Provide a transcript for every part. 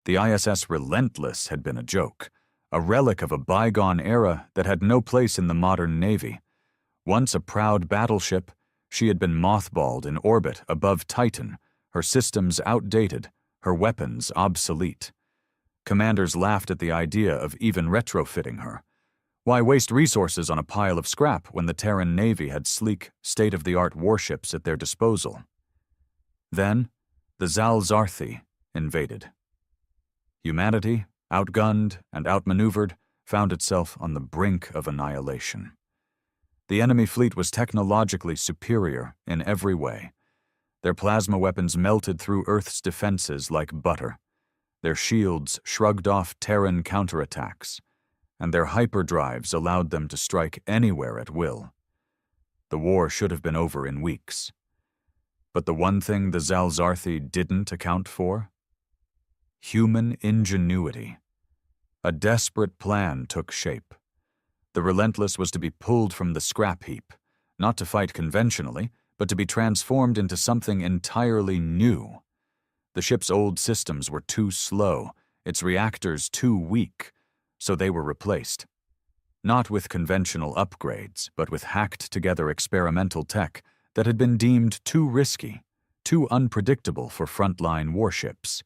The ISS Relentless had been a joke, a relic of a bygone era that had no place in the modern Navy. Once a proud battleship, she had been mothballed in orbit above Titan, her systems outdated, her weapons obsolete. Commanders laughed at the idea of even retrofitting her. Why waste resources on a pile of scrap when the Terran Navy had sleek, state-of-the-art warships at their disposal? Then, the Zal-Zarthi invaded. Humanity, outgunned and outmaneuvered, found itself on the brink of annihilation. The enemy fleet was technologically superior in every way. Their plasma weapons melted through Earth's defenses like butter. Their shields shrugged off Terran counterattacks, and their hyperdrives allowed them to strike anywhere at will. The war should have been over in weeks. But the one thing the Zal-Zarthi didn't account for? Human ingenuity. A desperate plan took shape. The Relentless was to be pulled from the scrap heap, not to fight conventionally, but to be transformed into something entirely new. The ship's old systems were too slow, its reactors too weak, so they were replaced. Not with conventional upgrades, but with hacked-together experimental tech that had been deemed too risky, too unpredictable for frontline warships.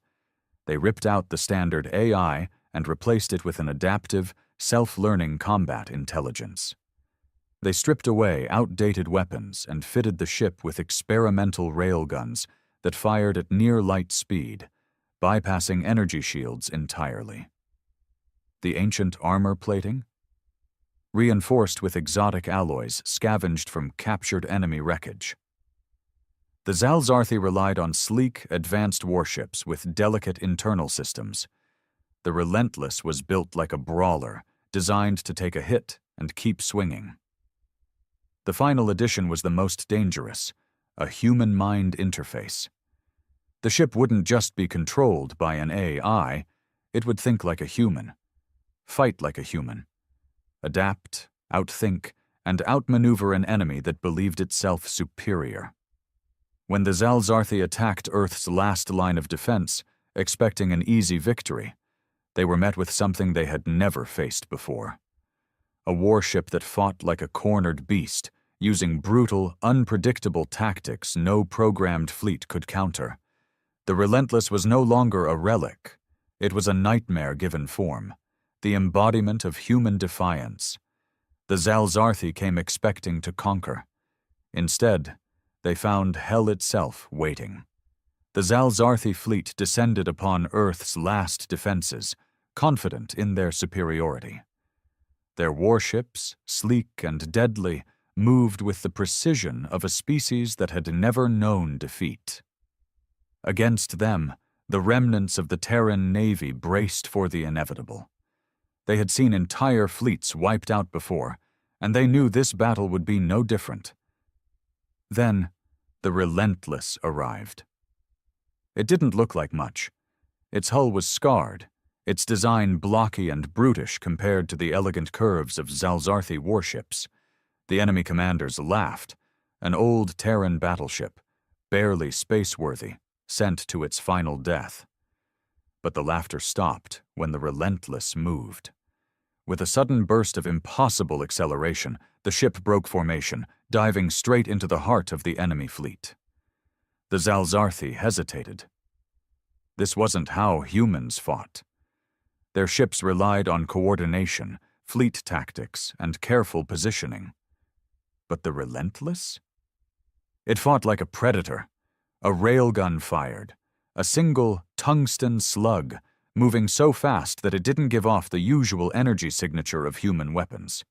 They ripped out the standard AI and replaced it with an adaptive, self-learning combat intelligence. They stripped away outdated weapons and fitted the ship with experimental railguns that fired at near-light speed, bypassing energy shields entirely. The ancient armor plating? Reinforced with exotic alloys scavenged from captured enemy wreckage. The Zal-Zarthi relied on sleek, advanced warships with delicate internal systems. The Relentless was built like a brawler, designed to take a hit and keep swinging. The final edition was the most dangerous, a human-mind interface. The ship wouldn't just be controlled by an AI, it would think like a human, fight like a human, adapt, outthink, and outmaneuver an enemy that believed itself superior. When the Zal-Zarthi attacked Earth's last line of defense, expecting an easy victory, they were met with something they had never faced before. A warship that fought like a cornered beast, using brutal, unpredictable tactics no programmed fleet could counter. The Relentless was no longer a relic. It was a nightmare given form, the embodiment of human defiance. The Zal-Zarthi came expecting to conquer. Instead, they found hell itself waiting. The Zal-Zarthi fleet descended upon Earth's last defenses, confident in their superiority. Their warships, sleek and deadly, moved with the precision of a species that had never known defeat. Against them, the remnants of the Terran Navy braced for the inevitable. They had seen entire fleets wiped out before, and they knew this battle would be no different. Then, the Relentless arrived. It didn't look like much. Its hull was scarred, its design blocky and brutish compared to the elegant curves of Zal-Zarthi warships. The enemy commanders laughed, an old Terran battleship, barely space-worthy, sent to its final death. But the laughter stopped when the Relentless moved. With a sudden burst of impossible acceleration, the ship broke formation, diving straight into the heart of the enemy fleet. The Zal-Zarthi hesitated. This wasn't how humans fought. Their ships relied on coordination, fleet tactics, and careful positioning. But the Relentless? It fought like a predator. A railgun fired, a single tungsten slug, moving so fast that it didn't give off the usual energy signature of human weapons.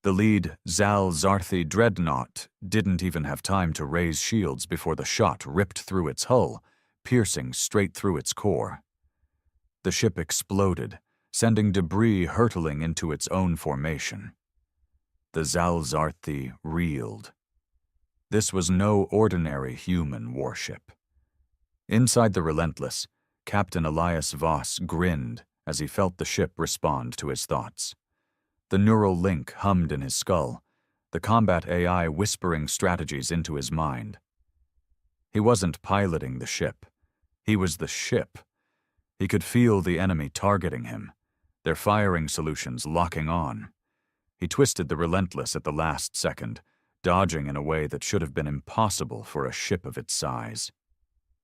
The lead Zal-Zarthi dreadnought didn't even have time to raise shields before the shot ripped through its hull, piercing straight through its core. The ship exploded, sending debris hurtling into its own formation. The Zal-Zarthi reeled. This was no ordinary human warship. Inside the Relentless, Captain Elias Voss grinned as he felt the ship respond to his thoughts. The neural link hummed in his skull, the combat AI whispering strategies into his mind. He wasn't piloting the ship. He was the ship. He could feel the enemy targeting him, their firing solutions locking on. He twisted the Relentless at the last second, dodging in a way that should have been impossible for a ship of its size.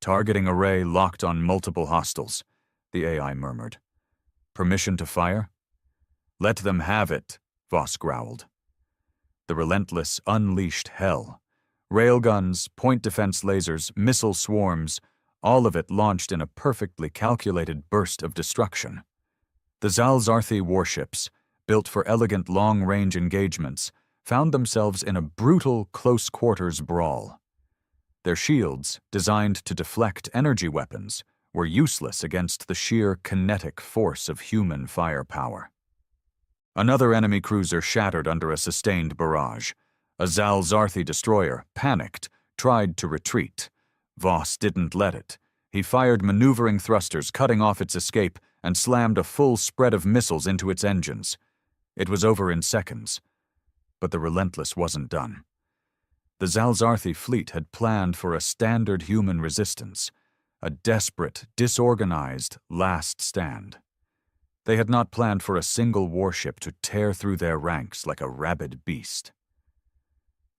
Targeting array locked on multiple hostiles, the AI murmured. Permission to fire? Let them have it, Voss growled. The Relentless unleashed hell. Railguns, point defense lasers, missile swarms, all of it launched in a perfectly calculated burst of destruction. The Zalzarthi warships, built for elegant long-range engagements, found themselves in a brutal close-quarters brawl. Their shields, designed to deflect energy weapons, were useless against the sheer kinetic force of human firepower. Another enemy cruiser shattered under a sustained barrage. A Zalzarthi destroyer, panicked, tried to retreat. Voss didn't let it. He fired maneuvering thrusters, cutting off its escape, and slammed a full spread of missiles into its engines. It was over in seconds. But the Relentless wasn't done. The Zalzarthi fleet had planned for a standard human resistance, a desperate, disorganized last stand. They had not planned for a single warship to tear through their ranks like a rabid beast.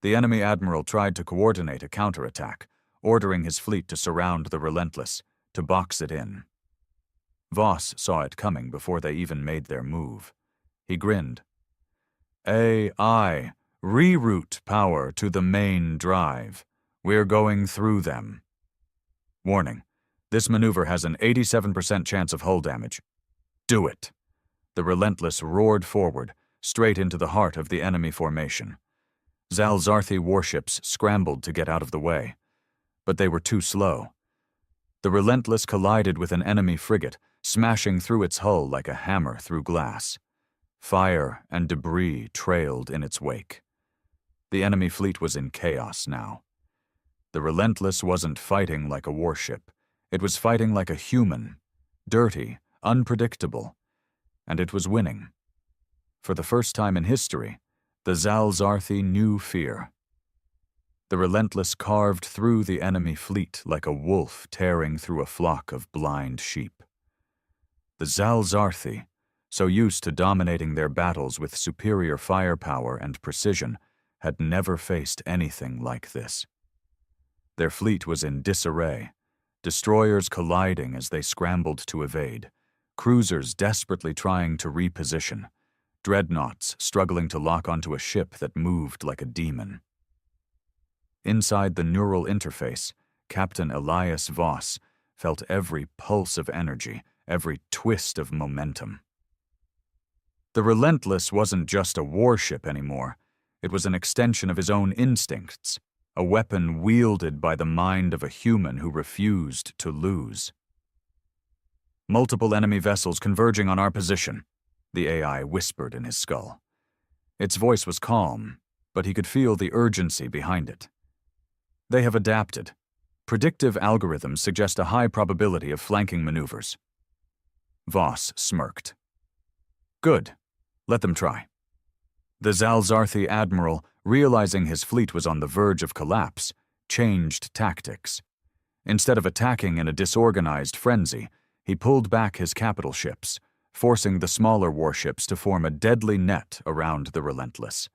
The enemy admiral tried to coordinate a counterattack, ordering his fleet to surround the Relentless, to box it in. Voss saw it coming before they even made their move. He grinned. AI, reroute power to the main drive. We're going through them. Warning, this maneuver has an 87% chance of hull damage. Do it. The Relentless roared forward, straight into the heart of the enemy formation. Zalzarthi warships scrambled to get out of the way, but they were too slow. The Relentless collided with an enemy frigate, smashing through its hull like a hammer through glass. Fire and debris trailed in its wake. The enemy fleet was in chaos now. The Relentless wasn't fighting like a warship. It was fighting like a human, dirty, unpredictable, and it was winning. For the first time in history, the Zalzarthi knew fear. The Relentless carved through the enemy fleet like a wolf tearing through a flock of blind sheep. The Zalzarthi, so used to dominating their battles with superior firepower and precision, had never faced anything like this. Their fleet was in disarray, destroyers colliding as they scrambled to evade, cruisers desperately trying to reposition, dreadnoughts struggling to lock onto a ship that moved like a demon. Inside the neural interface, Captain Elias Voss felt every pulse of energy, every twist of momentum. The Relentless wasn't just a warship anymore. It was an extension of his own instincts, a weapon wielded by the mind of a human who refused to lose. Multiple enemy vessels converging on our position, the AI whispered in his skull. Its voice was calm, but he could feel the urgency behind it. They have adapted. Predictive algorithms suggest a high probability of flanking maneuvers. Voss smirked. Good. Let them try. The Zalzarthi admiral, realizing his fleet was on the verge of collapse, changed tactics. Instead of attacking in a disorganized frenzy, he pulled back his capital ships, forcing the smaller warships to form a deadly net around the Relentless.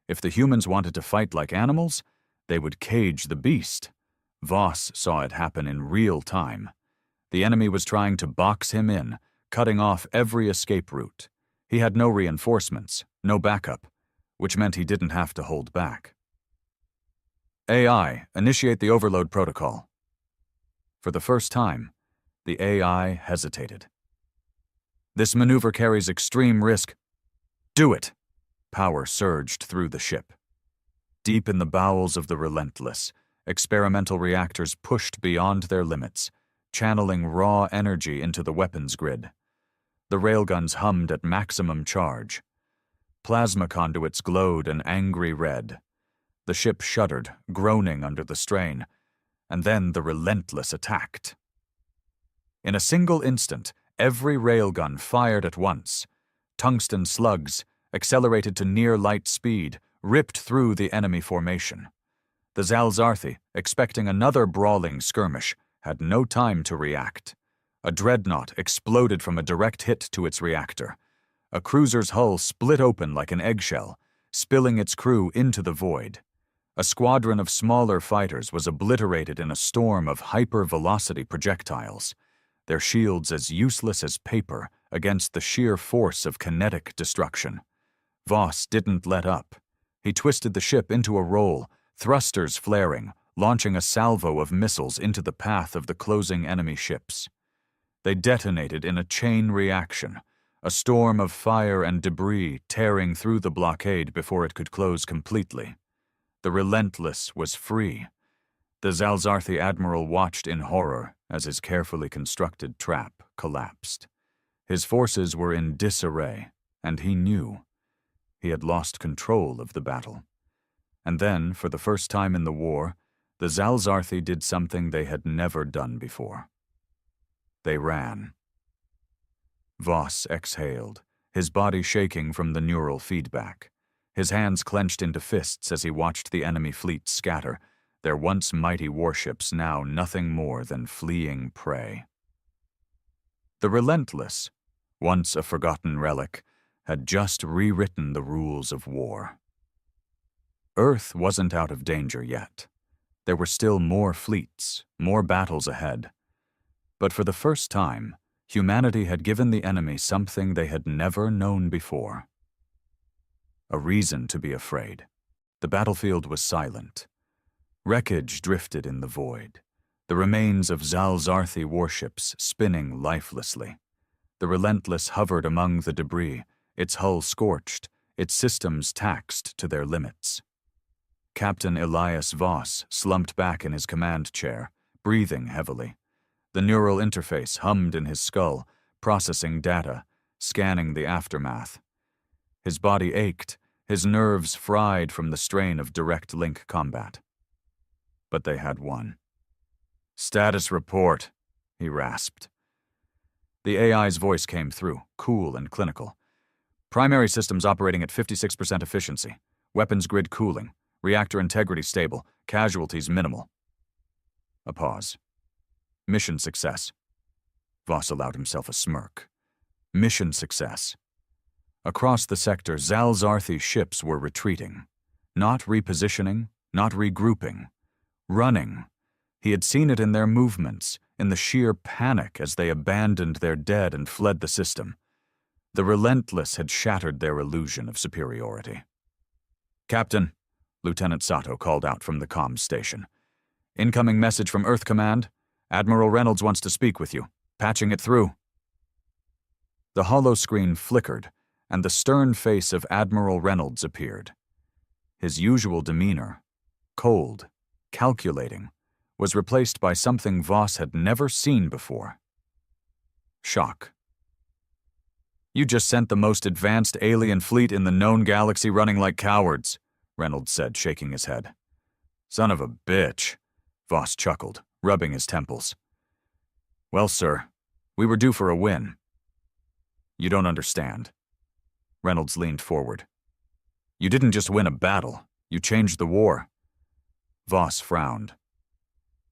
If the humans wanted to fight like animals, they would cage the beast. Voss saw it happen in real time. The enemy was trying to box him in, cutting off every escape route. He had no reinforcements, no backup, which meant he didn't have to hold back. AI, initiate the overload protocol. For the first time, the AI hesitated. This maneuver carries extreme risk. Do it! Power surged through the ship. Deep in the bowels of the Relentless, experimental reactors pushed beyond their limits, channeling raw energy into the weapons grid. The railguns hummed at maximum charge. Plasma conduits glowed an angry red. The ship shuddered, groaning under the strain, and then the Relentless attacked. In a single instant, every railgun fired at once. Tungsten slugs, accelerated to near-light speed, ripped through the enemy formation. The Zalzarthi, expecting another brawling skirmish, had no time to react. A dreadnought exploded from a direct hit to its reactor. A cruiser's hull split open like an eggshell, spilling its crew into the void. A squadron of smaller fighters was obliterated in a storm of hyper-velocity projectiles, their shields as useless as paper against the sheer force of kinetic destruction. Voss didn't let up. He twisted the ship into a roll, thrusters flaring, launching a salvo of missiles into the path of the closing enemy ships. They detonated in a chain reaction, a storm of fire and debris tearing through the blockade before it could close completely. The Relentless was free. The Zalzarthi admiral watched in horror as his carefully constructed trap collapsed. His forces were in disarray, and he knew. He had lost control of the battle. And then, for the first time in the war, the Zalzarthi did something they had never done before. They ran. Voss exhaled, his body shaking from the neural feedback. His hands clenched into fists as he watched the enemy fleet scatter, their once mighty warships now nothing more than fleeing prey. The Relentless, once a forgotten relic, had just rewritten the rules of war. Earth wasn't out of danger yet. There were still more fleets, more battles ahead. But for the first time, humanity had given the enemy something they had never known before. A reason to be afraid. The battlefield was silent. Wreckage drifted in the void, the remains of Zalzarthi warships spinning lifelessly. The Relentless hovered among the debris, its hull scorched, its systems taxed to their limits. Captain Elias Voss slumped back in his command chair, breathing heavily. The neural interface hummed in his skull, processing data, scanning the aftermath. His body ached, his nerves fried from the strain of direct link combat. But they had won. "Status report," he rasped. The AI's voice came through, cool and clinical. "Primary systems operating at 56% efficiency. Weapons grid cooling. Reactor integrity stable. Casualties minimal." A pause. "Mission success." Voss allowed himself a smirk. Mission success. Across the sector, Zalzarthi ships were retreating. Not repositioning, not regrouping. Running. He had seen it in their movements, in the sheer panic as they abandoned their dead and fled the system. The Relentless had shattered their illusion of superiority. "Captain," Lieutenant Sato called out from the comms station. "Incoming message from Earth Command. Admiral Reynolds wants to speak with you. Patching it through." The holoscreen flickered, and the stern face of Admiral Reynolds appeared. His usual demeanor, cold, calculating, was replaced by something Voss had never seen before. Shock. "You just sent the most advanced alien fleet in the known galaxy running like cowards," Reynolds said, shaking his head. "Son of a bitch," Voss chuckled, rubbing his temples. "Well, sir, we were due for a win." "You don't understand." Reynolds leaned forward. "You didn't just win a battle, you changed the war." Voss frowned.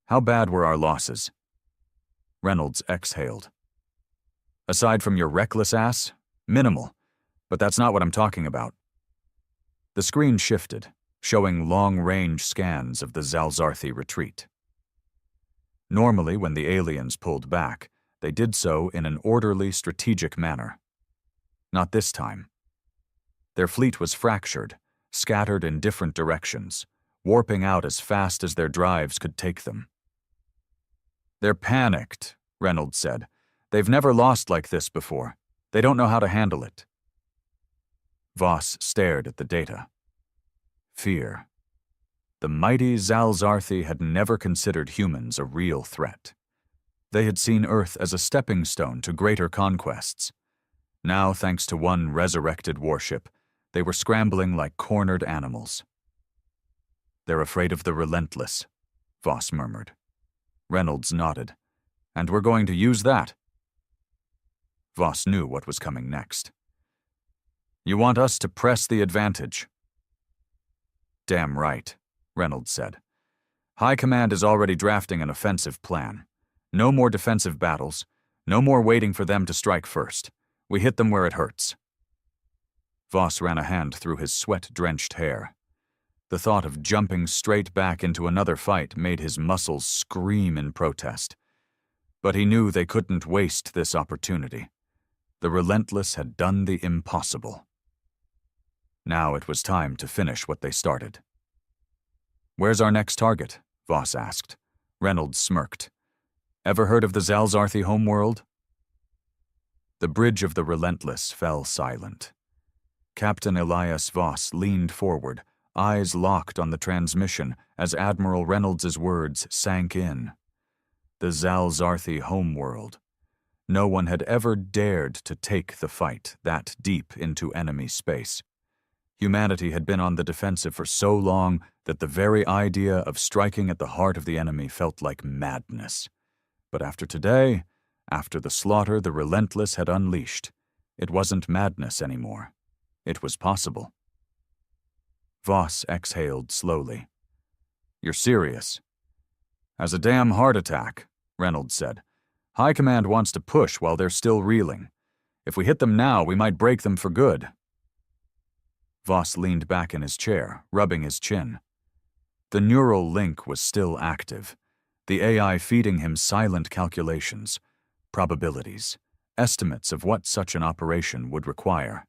"How bad were our losses?" Reynolds exhaled. "Aside from your reckless ass, minimal, but that's not what I'm talking about." The screen shifted, showing long-range scans of the Zalzarthi retreat. Normally, when the aliens pulled back, they did so in an orderly, strategic manner. Not this time. Their fleet was fractured, scattered in different directions, warping out as fast as their drives could take them. "They're panicked," Reynolds said. "They've never lost like this before. They don't know how to handle it." Voss stared at the data. Fear. The mighty Zalzarthi had never considered humans a real threat. They had seen Earth as a stepping stone to greater conquests. Now, thanks to one resurrected warship, they were scrambling like cornered animals. "They're afraid of the Relentless," Voss murmured. Reynolds nodded. "And we're going to use that." Voss knew what was coming next. "You want us to press the advantage." "Damn right," Reynolds said. "High Command is already drafting an offensive plan. No more defensive battles, No more waiting for them to strike first. We hit them where it hurts. Voss ran a hand through his sweat-drenched hair. The thought of jumping straight back into another fight made his muscles scream in protest. But he knew they couldn't waste this opportunity. The Relentless had done the impossible. Now it was time to finish what they started. "Where's our next target?" Voss asked. Reynolds smirked. "Ever heard of the Zalzarthi homeworld?" The bridge of the Relentless fell silent. Captain Elias Voss leaned forward, eyes locked on the transmission as Admiral Reynolds's words sank in. The Zalzarthi homeworld. No one had ever dared to take the fight that deep into enemy space. Humanity had been on the defensive for so long that the very idea of striking at the heart of the enemy felt like madness. But after today, after the slaughter the Relentless had unleashed, it wasn't madness anymore. It was possible. Voss exhaled slowly. "You're serious?" "As a damn heart attack," Reynolds said. "High Command wants to push while they're still reeling. If we hit them now, we might break them for good." Voss leaned back in his chair, rubbing his chin. The neural link was still active, the AI feeding him silent calculations, probabilities, estimates of what such an operation would require.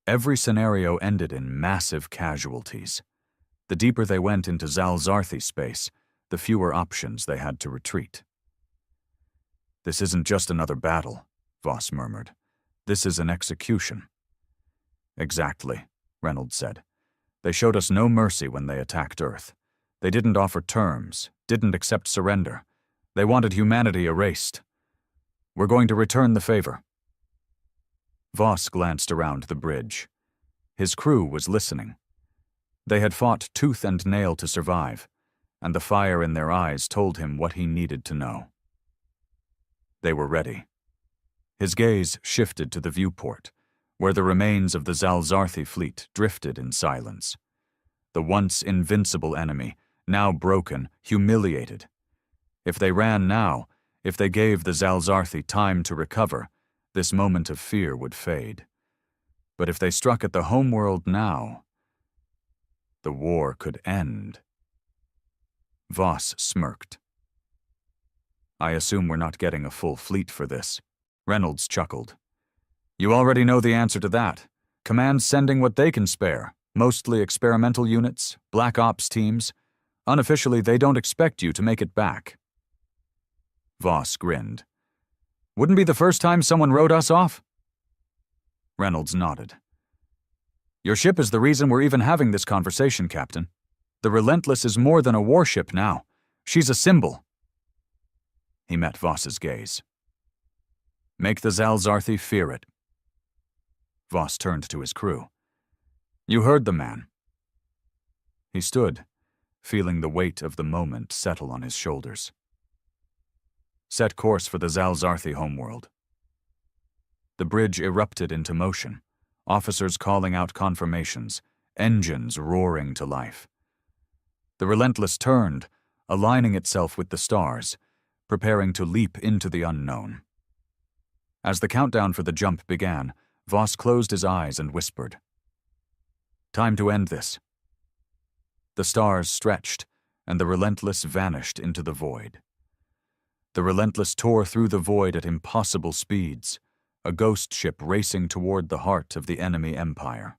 Every scenario ended in massive casualties. The deeper they went into Zalzarthi space, the fewer options they had to retreat. "This isn't just another battle," Voss murmured. "This is an execution." "Exactly," Reynolds said. "They showed us no mercy when they attacked Earth. They didn't offer terms, didn't accept surrender. They wanted humanity erased. We're going to return the favor." Voss glanced around the bridge. His crew was listening. They had fought tooth and nail to survive, and the fire in their eyes told him what he needed to know. They were ready. His gaze shifted to the viewport, where the remains of the Zalzarthi fleet drifted in silence. The once invincible enemy, now broken, humiliated. If they ran now, if they gave the Zalzarthi time to recover, this moment of fear would fade. But if they struck at the homeworld now, the war could end. Voss smirked. "I assume we're not getting a full fleet for this," Reynolds chuckled. "You already know the answer to that. Command's sending what they can spare, mostly experimental units, black ops teams. Unofficially, they don't expect you to make it back." Voss grinned. "Wouldn't be the first time someone wrote us off?" Reynolds nodded. "Your ship is the reason we're even having this conversation, Captain. The Relentless is more than a warship now. She's a symbol." He met Voss's gaze. "Make the Zalzarthi fear it." Voss turned to his crew. "You heard the man." He stood, feeling the weight of the moment settle on his shoulders. "Set course for the Zalzarthi homeworld." The bridge erupted into motion, officers calling out confirmations, engines roaring to life. The Relentless turned, aligning itself with the stars, preparing to leap into the unknown. As the countdown for the jump began, Voss closed his eyes and whispered, "Time to end this." The stars stretched, and the Relentless vanished into the void. The Relentless tore through the void at impossible speeds, a ghost ship racing toward the heart of the enemy empire.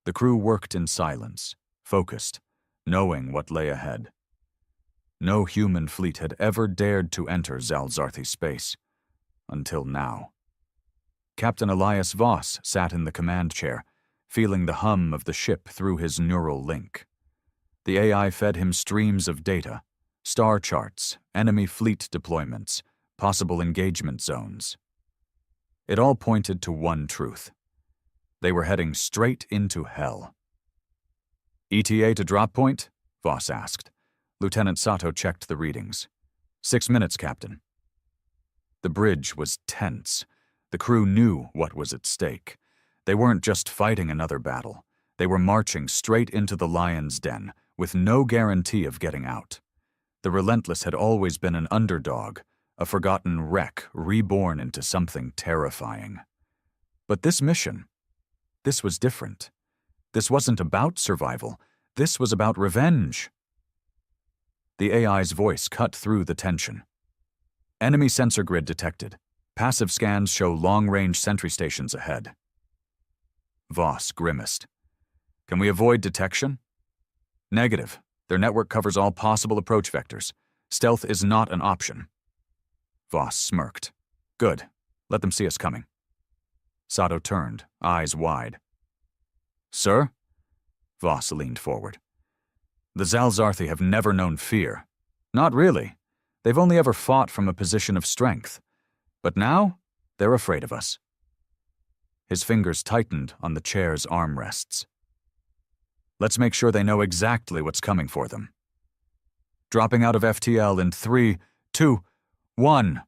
The crew worked in silence, focused, knowing what lay ahead. No human fleet had ever dared to enter Zalzarthi space, until now. Captain Elias Voss sat in the command chair, feeling the hum of the ship through his neural link. The AI fed him streams of data, star charts, enemy fleet deployments, possible engagement zones. It all pointed to one truth. They were heading straight into hell. "ETA to drop point?" Voss asked. Lieutenant Sato checked the readings. 6 minutes, Captain." The bridge was tense. The crew knew what was at stake. They weren't just fighting another battle. They were marching straight into the lion's den, with no guarantee of getting out. The Relentless had always been an underdog, a forgotten wreck reborn into something terrifying. But this mission, this was different. This wasn't about survival. This was about revenge. The AI's voice cut through the tension. Enemy sensor grid detected. Passive scans show long-range sentry stations ahead. Voss grimaced. Can we avoid detection? Negative. Their network covers all possible approach vectors. Stealth is not an option. Voss smirked. Good. Let them see us coming. Sato turned, eyes wide. Sir? Voss leaned forward. The Zalzarthi have never known fear. Not really. They've only ever fought from a position of strength. But now, they're afraid of us. His fingers tightened on the chair's armrests. Let's make sure they know exactly what's coming for them. Dropping out of FTL in 3, 2, 1.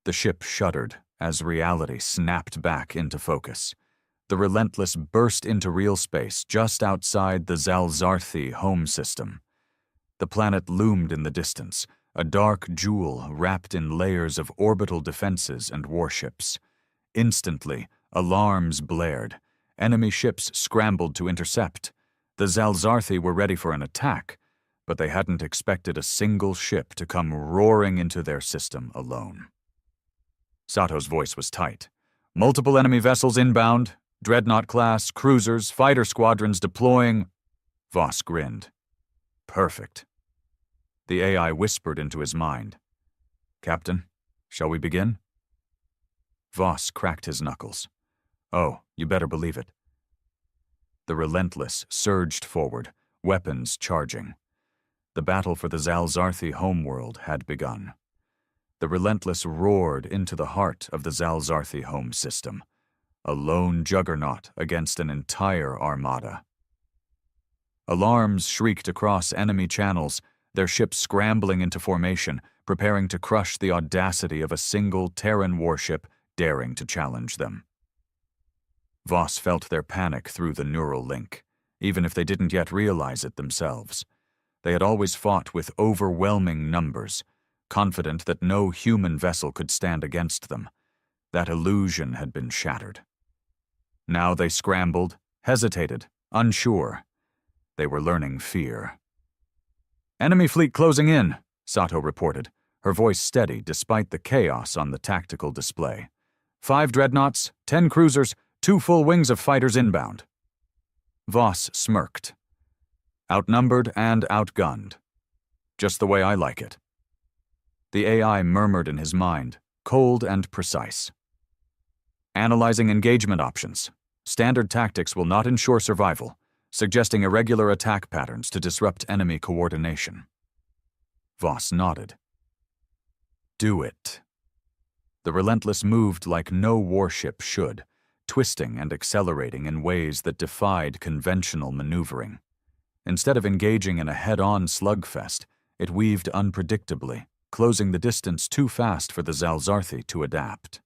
The ship shuddered as reality snapped back into focus. The Relentless burst into real space just outside the Zalzarthi home system. The planet loomed in the distance, a dark jewel wrapped in layers of orbital defenses and warships. Instantly, alarms blared. Enemy ships scrambled to intercept. The Zalzarthi were ready for an attack, but they hadn't expected a single ship to come roaring into their system alone. Sato's voice was tight. Multiple enemy vessels inbound, Dreadnought-class, cruisers, fighter squadrons deploying. Voss grinned. Perfect. The AI whispered into his mind. Captain, shall we begin? Voss cracked his knuckles. Oh, you better believe it. The Relentless surged forward, weapons charging. The battle for the Zalzarthi homeworld had begun. The Relentless roared into the heart of the Zalzarthi home system, a lone juggernaut against an entire armada. Alarms shrieked across enemy channels, their ships scrambling into formation, preparing to crush the audacity of a single Terran warship daring to challenge them. Voss felt their panic through the neural link, even if they didn't yet realize it themselves. They had always fought with overwhelming numbers, confident that no human vessel could stand against them. That illusion had been shattered. Now they scrambled, hesitated, unsure. They were learning fear. Enemy fleet closing in, Sato reported, her voice steady despite the chaos on the tactical display. 5 dreadnoughts, 10 cruisers, 2 full wings of fighters inbound. Voss smirked. Outnumbered and outgunned. Just the way I like it. The AI murmured in his mind, cold and precise. Analyzing engagement options. Standard tactics will not ensure survival, suggesting irregular attack patterns to disrupt enemy coordination. Voss nodded. Do it. The Relentless moved like no warship should, twisting and accelerating in ways that defied conventional maneuvering. Instead of engaging in a head-on slugfest, it weaved unpredictably, closing the distance too fast for the Zalzarthi to adapt.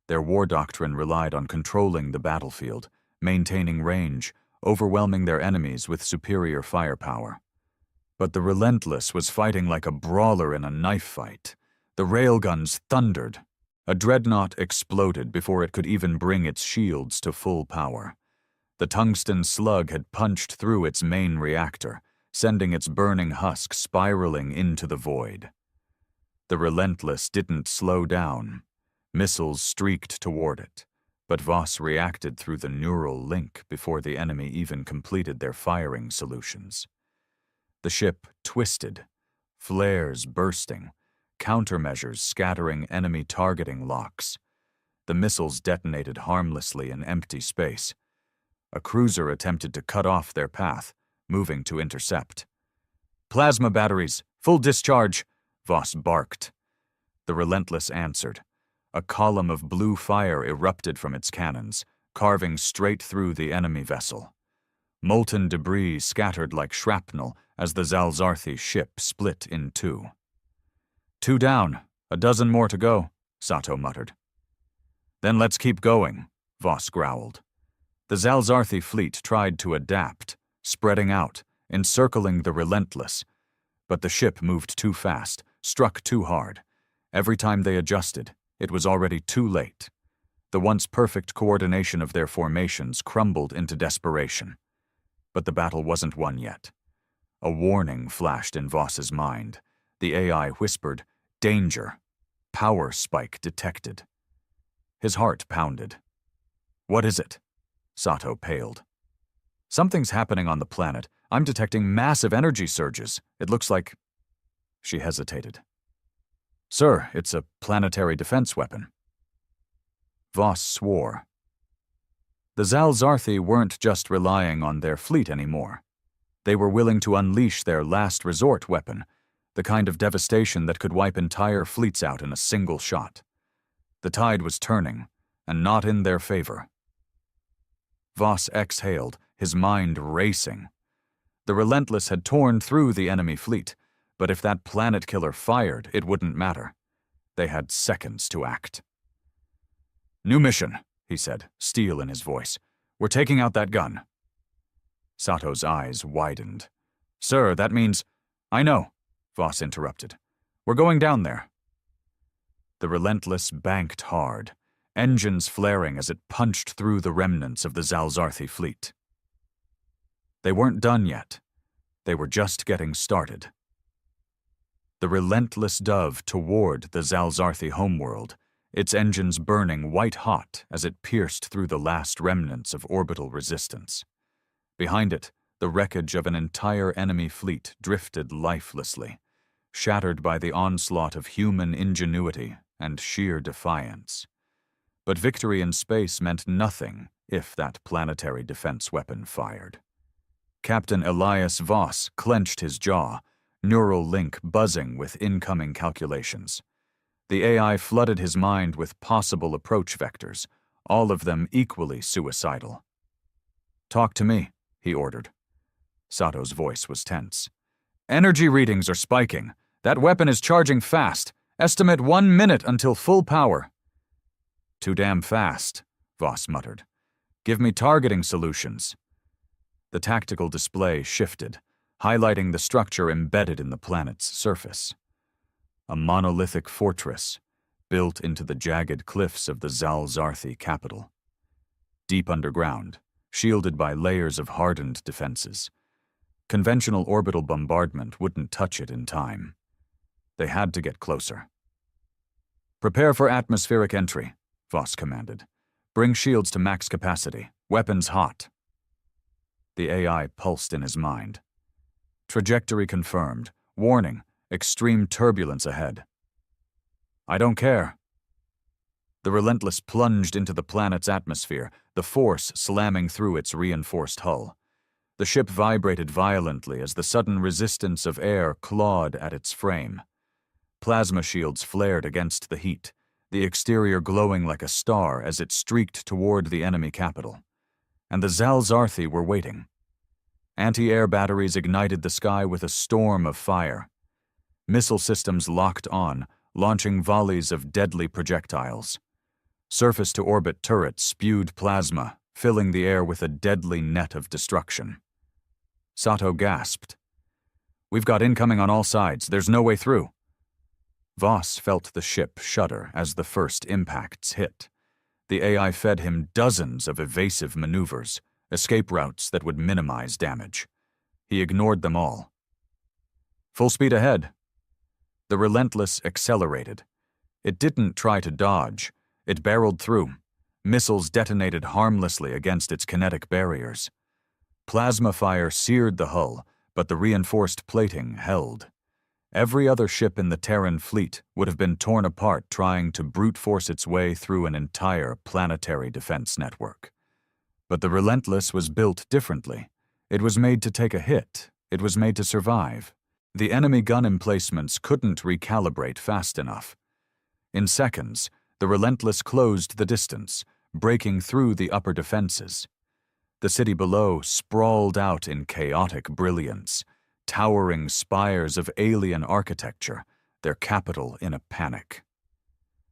Their war doctrine relied on controlling the battlefield, maintaining range, overwhelming their enemies with superior firepower. But the Relentless was fighting like a brawler in a knife fight. The railguns thundered. A dreadnought exploded before it could even bring its shields to full power. The tungsten slug had punched through its main reactor, sending its burning husk spiraling into the void. The Relentless didn't slow down. Missiles streaked toward it, but Voss reacted through the neural link before the enemy even completed their firing solutions. The ship twisted, flares bursting, countermeasures scattering enemy targeting locks. The missiles detonated harmlessly in empty space. A cruiser attempted to cut off their path, moving to intercept. Plasma batteries, full discharge, Voss barked. The Relentless answered. A column of blue fire erupted from its cannons, carving straight through the enemy vessel. Molten debris scattered like shrapnel as the Zalzarthi ship split in 2. 2 down, a dozen more to go, Sato muttered. Then let's keep going, Voss growled. The Zalzarthi fleet tried to adapt, spreading out, encircling the Relentless. But the ship moved too fast, struck too hard. Every time they adjusted, it was already too late. The once perfect coordination of their formations crumbled into desperation. But the battle wasn't won yet. A warning flashed in Voss's mind. The AI whispered, "Danger. Power spike detected." His heart pounded. "What is it?" Sato paled. "Something's happening on the planet. I'm detecting massive energy surges. It looks like—" She hesitated. "Sir, it's a planetary defense weapon." Voss swore. The Zalzarthi weren't just relying on their fleet anymore. They were willing to unleash their last resort weapon, the kind of devastation that could wipe entire fleets out in a single shot. The tide was turning, and not in their favor. Voss exhaled, his mind racing. The Relentless had torn through the enemy fleet, but if that planet killer fired, it wouldn't matter. They had seconds to act. "New mission," he said, steel in his voice. "We're taking out that gun." Sato's eyes widened. "Sir, that means—" "I know," Voss interrupted. "We're going down there." The Relentless banked hard, engines flaring as it punched through the remnants of the Zalzarthi fleet. They weren't done yet. They were just getting started. The Relentless dove toward the Zalzarthi homeworld, its engines burning white-hot as it pierced through the last remnants of orbital resistance. Behind it, the wreckage of an entire enemy fleet drifted lifelessly, shattered by the onslaught of human ingenuity and sheer defiance. But victory in space meant nothing if that planetary defense weapon fired. Captain Elias Voss clenched his jaw, neural link buzzing with incoming calculations. The AI flooded his mind with possible approach vectors, all of them equally suicidal. "Talk to me," he ordered. Sato's voice was tense. "Energy readings are spiking. That weapon is charging fast. Estimate 1 minute until full power." "Too damn fast," Voss muttered. "Give me targeting solutions." The tactical display shifted, highlighting the structure embedded in the planet's surface. A monolithic fortress, built into the jagged cliffs of the Zalzarthi capital. Deep underground, shielded by layers of hardened defenses. Conventional orbital bombardment wouldn't touch it in time. They had to get closer. "Prepare for atmospheric entry," Voss commanded. "Bring shields to max capacity. Weapons hot." The AI pulsed in his mind. Trajectory confirmed. Warning, extreme turbulence ahead. "I don't care." The Relentless plunged into the planet's atmosphere, the force slamming through its reinforced hull. The ship vibrated violently as the sudden resistance of air clawed at its frame. Plasma shields flared against the heat, the exterior glowing like a star as it streaked toward the enemy capital. And the Zalzarthi were waiting. Anti-air batteries ignited the sky with a storm of fire. Missile systems locked on, launching volleys of deadly projectiles. Surface-to-orbit turrets spewed plasma, filling the air with a deadly net of destruction. Sato gasped. "We've got incoming on all sides. There's no way through." Voss felt the ship shudder as the first impacts hit. The AI fed him dozens of evasive maneuvers, escape routes that would minimize damage. He ignored them all. "Full speed ahead." The Relentless accelerated. It didn't try to dodge. It barreled through. Missiles detonated harmlessly against its kinetic barriers. Plasma fire seared the hull, but the reinforced plating held. Every other ship in the Terran fleet would have been torn apart trying to brute force its way through an entire planetary defense network. But the Relentless was built differently. It was made to take a hit. It was made to survive. The enemy gun emplacements couldn't recalibrate fast enough. In seconds, the Relentless closed the distance, breaking through the upper defenses. The city below sprawled out in chaotic brilliance, towering spires of alien architecture, their capital in a panic.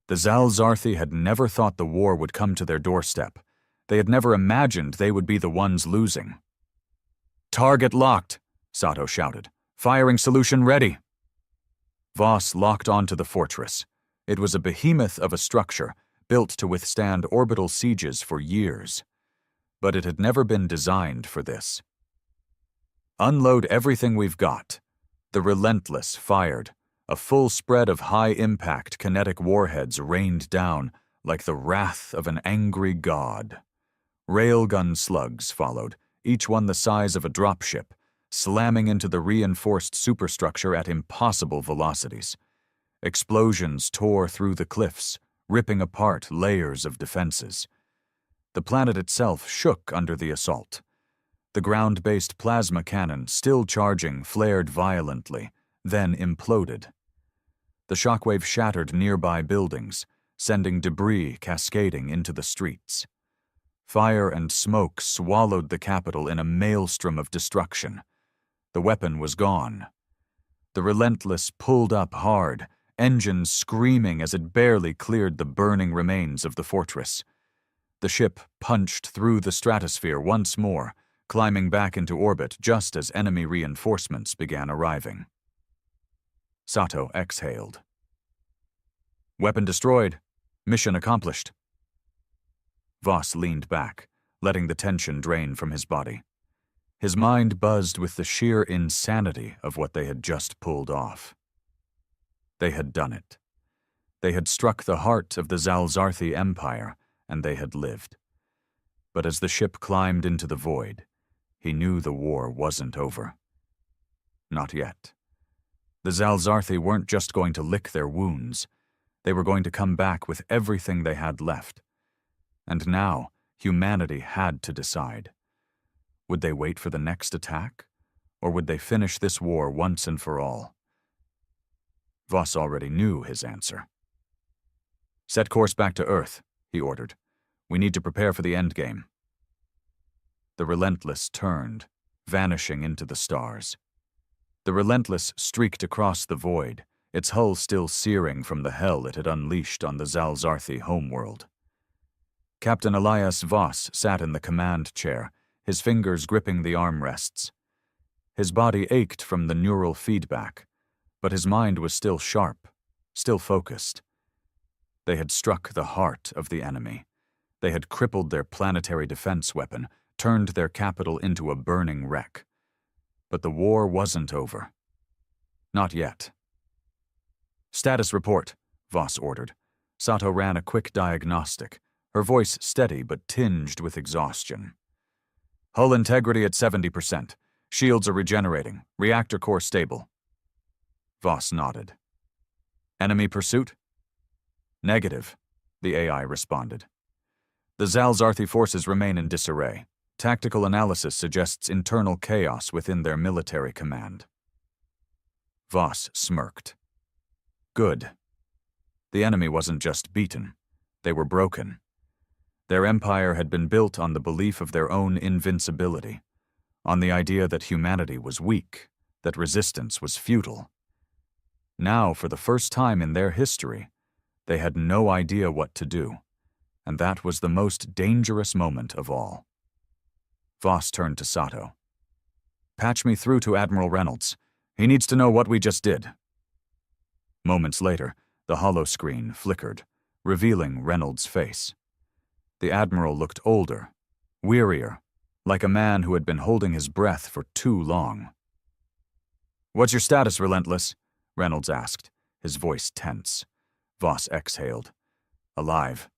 The Zalzarthi had never thought the war would come to their doorstep. They had never imagined they would be the ones losing. "Target locked," Sato shouted. "Firing solution ready." Voss locked onto the fortress. It was a behemoth of a structure, built to withstand orbital sieges for years. But it had never been designed for this. "Unload everything we've got." The Relentless fired. A full spread of high-impact kinetic warheads rained down like the wrath of an angry god. Railgun slugs followed, each one the size of a dropship, slamming into the reinforced superstructure at impossible velocities. Explosions tore through the cliffs, ripping apart layers of defenses. The planet itself shook under the assault. The ground-based plasma cannon, still charging, flared violently, then imploded. The shockwave shattered nearby buildings, sending debris cascading into the streets. Fire and smoke swallowed the capital in a maelstrom of destruction. The weapon was gone. The Relentless pulled up hard, engines screaming as it barely cleared the burning remains of the fortress. The ship punched through the stratosphere once more, climbing back into orbit just as enemy reinforcements began arriving. Sato exhaled. "Weapon destroyed. Mission accomplished." Voss leaned back, letting the tension drain from his body. His mind buzzed with the sheer insanity of what they had just pulled off. They had done it. They had struck the heart of the Zalzarthi Empire, and they had lived. But as the ship climbed into the void, he knew the war wasn't over. Not yet. The Zalzarthi weren't just going to lick their wounds. They were going to come back with everything they had left. And now, humanity had to decide. Would they wait for the next attack, or would they finish this war once and for all? Voss already knew his answer. "Set course back to Earth," he ordered. "We need to prepare for the endgame." The Relentless turned, vanishing into the stars. The Relentless streaked across the void, its hull still searing from the hell it had unleashed on the Zalzarthi homeworld. Captain Elias Voss sat in the command chair, his fingers gripping the armrests. His body ached from the neural feedback, but his mind was still sharp, still focused. They had struck the heart of the enemy. They had crippled their planetary defense weapon, turned their capital into a burning wreck. But the war wasn't over. Not yet. "Status report," Voss ordered. Sato ran a quick diagnostic, her voice steady but tinged with exhaustion. "Hull integrity at 70%. Shields are regenerating. Reactor core stable." Voss nodded. "Enemy pursuit?" "Negative," the AI responded. "The Zalzarthi forces remain in disarray. Tactical analysis suggests internal chaos within their military command." Voss smirked. Good. The enemy wasn't just beaten. They were broken. Their empire had been built on the belief of their own invincibility, on the idea that humanity was weak, that resistance was futile. Now, for the first time in their history, they had no idea what to do, and that was the most dangerous moment of all. Voss turned to Sato. "Patch me through to Admiral Reynolds. He needs to know what we just did." Moments later, the holoscreen flickered, revealing Reynolds' face. The Admiral looked older, wearier, like a man who had been holding his breath for too long. "What's your status, Relentless?" Reynolds asked, his voice tense. Voss exhaled. "Alive."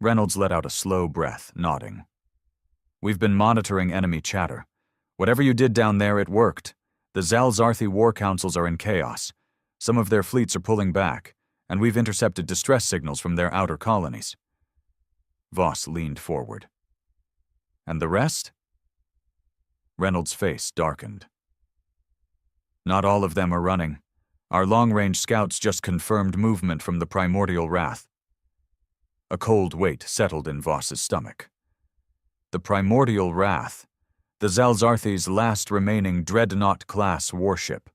Reynolds let out a slow breath, nodding. "We've been monitoring enemy chatter. Whatever you did down there, it worked. The Zalzarthi war councils are in chaos. Some of their fleets are pulling back, and we've intercepted distress signals from their outer colonies." Voss leaned forward. "And the rest?" Reynolds' face darkened. "Not all of them are running. Our long-range scouts just confirmed movement from the primordial wrath." A cold weight settled in Voss's stomach. The primordial wrath, the Zalzarthi's last remaining dreadnought-class warship.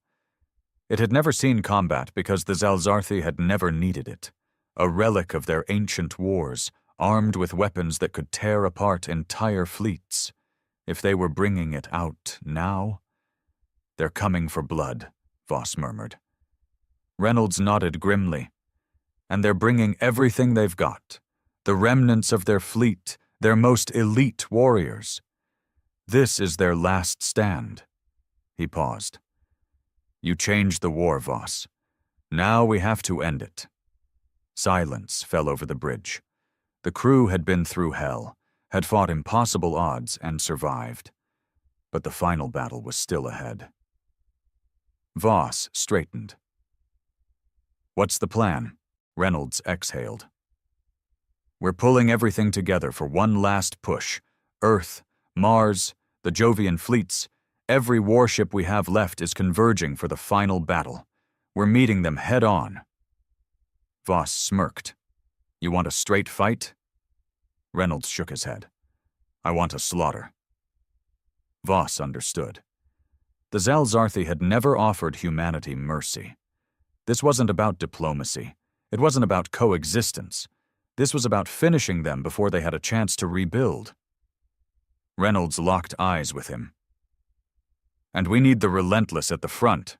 It had never seen combat because the Zalzarthi had never needed it. A relic of their ancient wars, armed with weapons that could tear apart entire fleets. If they were bringing it out now? "They're coming for blood," Voss murmured. Reynolds nodded grimly. And they're bringing everything they've got. The remnants of their fleet, their most elite warriors. This is their last stand. He paused. You changed the war, Voss. Now we have to end it. Silence fell over the bridge. The crew had been through hell, had fought impossible odds and survived. But the final battle was still ahead. Voss straightened. What's the plan? Reynolds exhaled. We're pulling everything together for one last push. Earth, Mars, the Jovian fleets, every warship we have left is converging for the final battle. We're meeting them head on. Voss smirked. You want a straight fight? Reynolds shook his head. I want a slaughter. Voss understood. The Zalzarthi had never offered humanity mercy. This wasn't about diplomacy. It wasn't about coexistence. This was about finishing them before they had a chance to rebuild. Reynolds locked eyes with him. And we need the relentless at the front.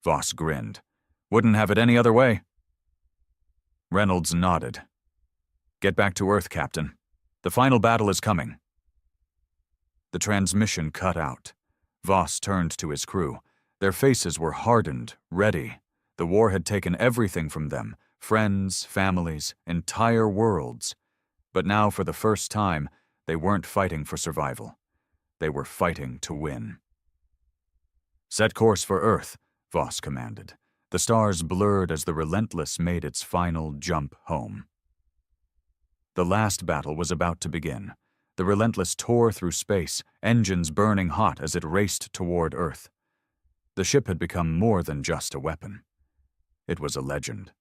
Voss grinned. Wouldn't have it any other way. Reynolds nodded. Get back to Earth, Captain. The final battle is coming. The transmission cut out. Voss turned to his crew. Their faces were hardened, ready. The war had taken everything from them, friends, families, entire worlds. But now, for the first time, they weren't fighting for survival. They were fighting to win. Set course for Earth, Voss commanded. The stars blurred as the Relentless made its final jump home. The last battle was about to begin. The Relentless tore through space, engines burning hot as it raced toward Earth. The ship had become more than just a weapon. It was a legend.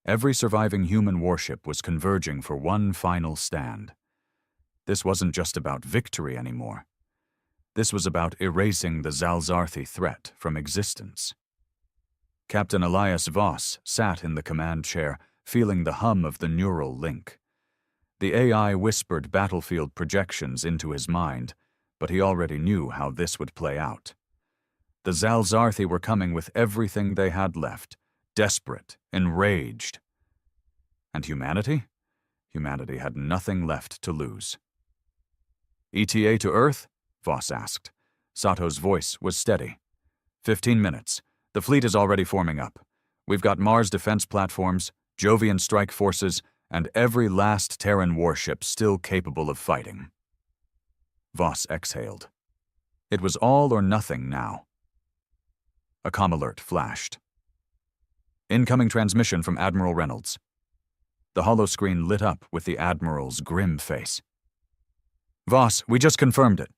Every surviving human warship was converging for one final stand. This wasn't just about victory anymore. This was about erasing the Zalzarthi threat from existence. Captain Elias Voss sat in the command chair, feeling the hum of the neural link. The AI whispered battlefield projections into his mind, but he already knew how this would play out. The Zalzarthi were coming with everything they had left, desperate, enraged. And humanity? Humanity had nothing left to lose. ETA to Earth? Voss asked. Sato's voice was steady. 15 minutes. The fleet is already forming up. We've got Mars defense platforms, Jovian strike forces, and every last Terran warship still capable of fighting. Voss exhaled. It was all or nothing now. A comm alert flashed. Incoming transmission from Admiral Reynolds. The holoscreen lit up with the Admiral's grim face. Voss, we just confirmed it.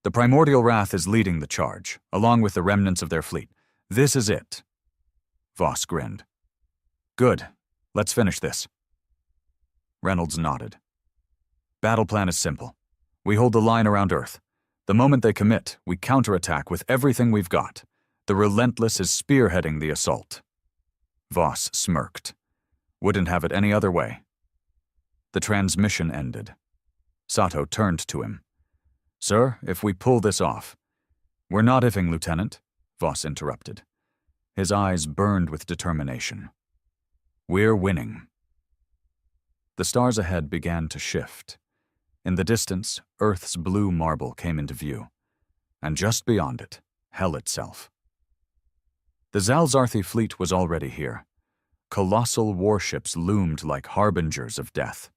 The Primordial Wrath is leading the charge, along with the remnants of their fleet. This is it. Voss grinned. Good. Let's finish this. Reynolds nodded. Battle plan is simple. We hold the line around Earth. The moment they commit, we counterattack with everything we've got. The Relentless is spearheading the assault. Voss smirked. Wouldn't have it any other way. The transmission ended. Sato turned to him. Sir, if we pull this off. We're not ifing, Lieutenant, Voss interrupted. His eyes burned with determination. We're winning. The stars ahead began to shift. In the distance, Earth's blue marble came into view, and just beyond it, hell itself. The Zalzarthi fleet was already here. Colossal warships loomed like harbingers of death.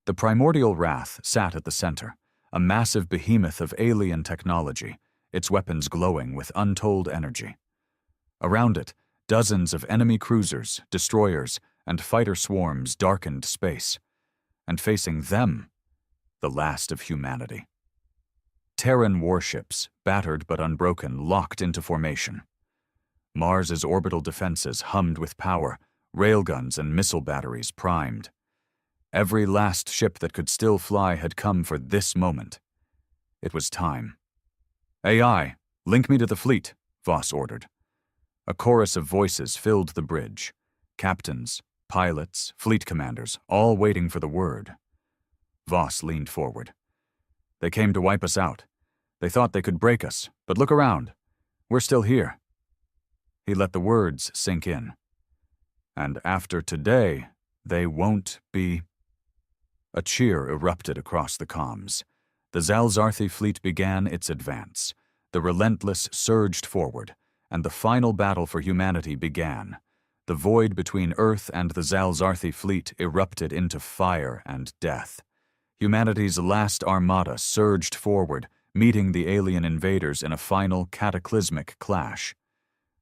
The Primordial Wrath sat at the center, a massive behemoth of alien technology, its weapons glowing with untold energy. Around it, dozens of enemy cruisers, destroyers, and fighter swarms darkened space, and facing them, the last of humanity. Terran warships, battered but unbroken, locked into formation. Mars's orbital defenses hummed with power, railguns and missile batteries primed. Every last ship that could still fly had come for this moment. It was time. AI, link me to the fleet, Voss ordered. A chorus of voices filled the bridge. Captains, pilots, fleet commanders, all waiting for the word. Voss leaned forward. They came to wipe us out. They thought they could break us, but look around. We're still here. He let the words sink in. And after today, they won't be. A cheer erupted across the comms. The Zalzarthi fleet began its advance. The Relentless surged forward, and the final battle for humanity began. The void between Earth and the Zalzarthi fleet erupted into fire and death. Humanity's last armada surged forward, meeting the alien invaders in a final cataclysmic clash.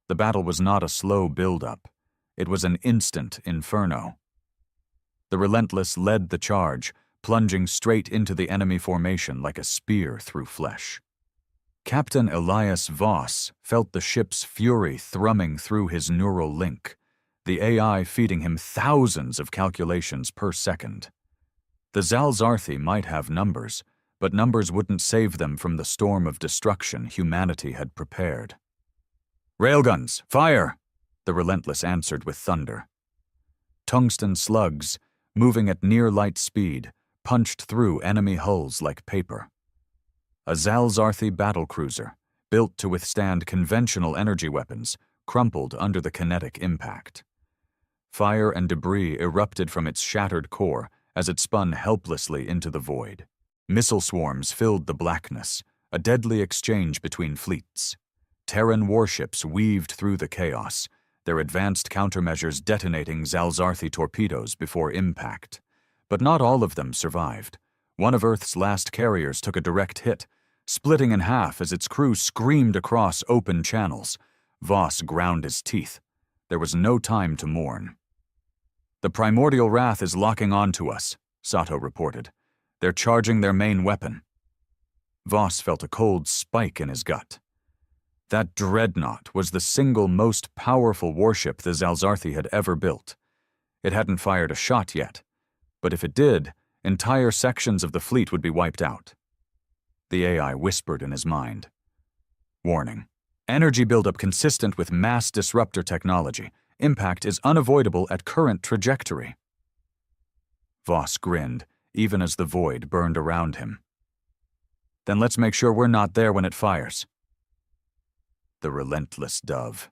The battle was not a slow build-up. It was an instant inferno. The Relentless led the charge, plunging straight into the enemy formation like a spear through flesh. Captain Elias Voss felt the ship's fury thrumming through his neural link, the AI feeding him thousands of calculations per second. The Zalzarthi might have numbers, but numbers wouldn't save them from the storm of destruction humanity had prepared. "Railguns, fire!" the Relentless answered with thunder. Tungsten slugs, moving at near-light speed, punched through enemy hulls like paper. A Zalzarthi battlecruiser, built to withstand conventional energy weapons, crumpled under the kinetic impact. Fire and debris erupted from its shattered core as it spun helplessly into the void. Missile swarms filled the blackness, a deadly exchange between fleets. Terran warships weaved through the chaos, their advanced countermeasures detonating Zalzarthi torpedoes before impact. But not all of them survived. One of Earth's last carriers took a direct hit, splitting in half as its crew screamed across open channels. Voss ground his teeth. There was no time to mourn. "The primordial wrath is locking onto us," Sato reported. "They're charging their main weapon." Voss felt a cold spike in his gut. That dreadnought was the single most powerful warship the Zalzarthi had ever built. It hadn't fired a shot yet, but if it did, entire sections of the fleet would be wiped out. The AI whispered in his mind. Warning. Energy buildup consistent with mass disruptor technology. Impact is unavoidable at current trajectory. Voss grinned, even as the void burned around him. "Then let's make sure we're not there when it fires." The Relentless dove.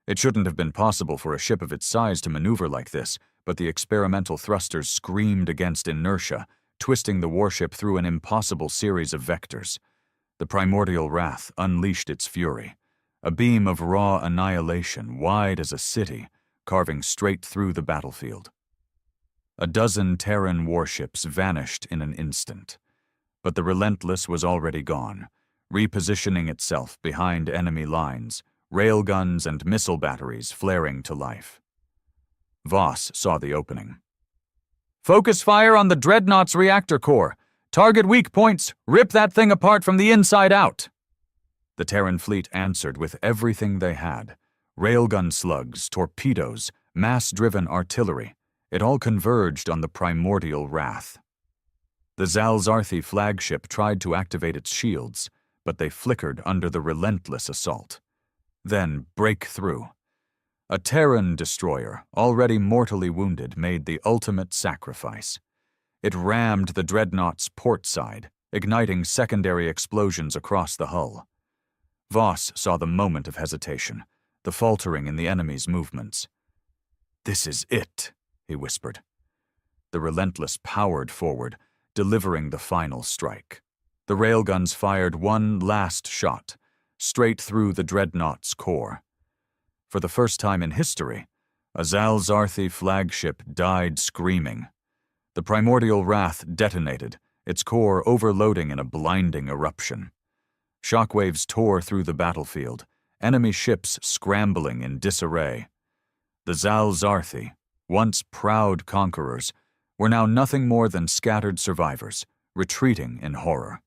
It shouldn't have been possible for a ship of its size to maneuver like this, but the experimental thrusters screamed against inertia, twisting the warship through an impossible series of vectors. The primordial wrath unleashed its fury, a beam of raw annihilation wide as a city, carving straight through the battlefield. A dozen Terran warships vanished in an instant, but the Relentless was already gone, repositioning itself behind enemy lines, railguns and missile batteries flaring to life. Voss saw the opening. "Focus fire on the Dreadnought's reactor core. Target weak points. Rip that thing apart from the inside out." The Terran fleet answered with everything they had. Railgun slugs, torpedoes, mass-driven artillery. It all converged on the primordial wrath. The Zalzarthi flagship tried to activate its shields, but they flickered under the relentless assault. Then break through. A Terran destroyer, already mortally wounded, made the ultimate sacrifice. It rammed the dreadnought's port side, igniting secondary explosions across the hull. Voss saw the moment of hesitation, the faltering in the enemy's movements. "This is it," he whispered. The Relentless powered forward, delivering the final strike. The railguns fired one last shot, straight through the dreadnought's core. For the first time in history, a Zalzarthi flagship died screaming. The primordial wrath detonated, its core overloading in a blinding eruption. Shockwaves tore through the battlefield, enemy ships scrambling in disarray. The Zalzarthi, once proud conquerors, were now nothing more than scattered survivors, retreating in horror.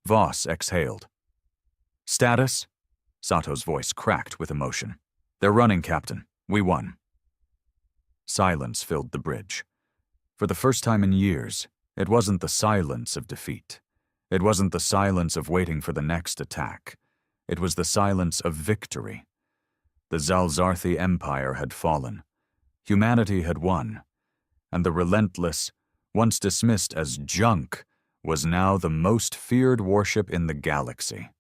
Voss exhaled. "Status?" Sato's voice cracked with emotion. "They're running, Captain. We won." Silence filled the bridge. For the first time in years, it wasn't the silence of defeat. It wasn't the silence of waiting for the next attack. It was the silence of victory. The Zalzarthi Empire had fallen. Humanity had won. And the Relentless, once dismissed as junk, was now the most feared warship in the galaxy.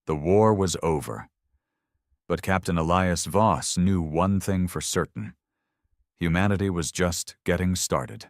The war was over. But Captain Elias Voss knew one thing for certain. humanity was just getting started.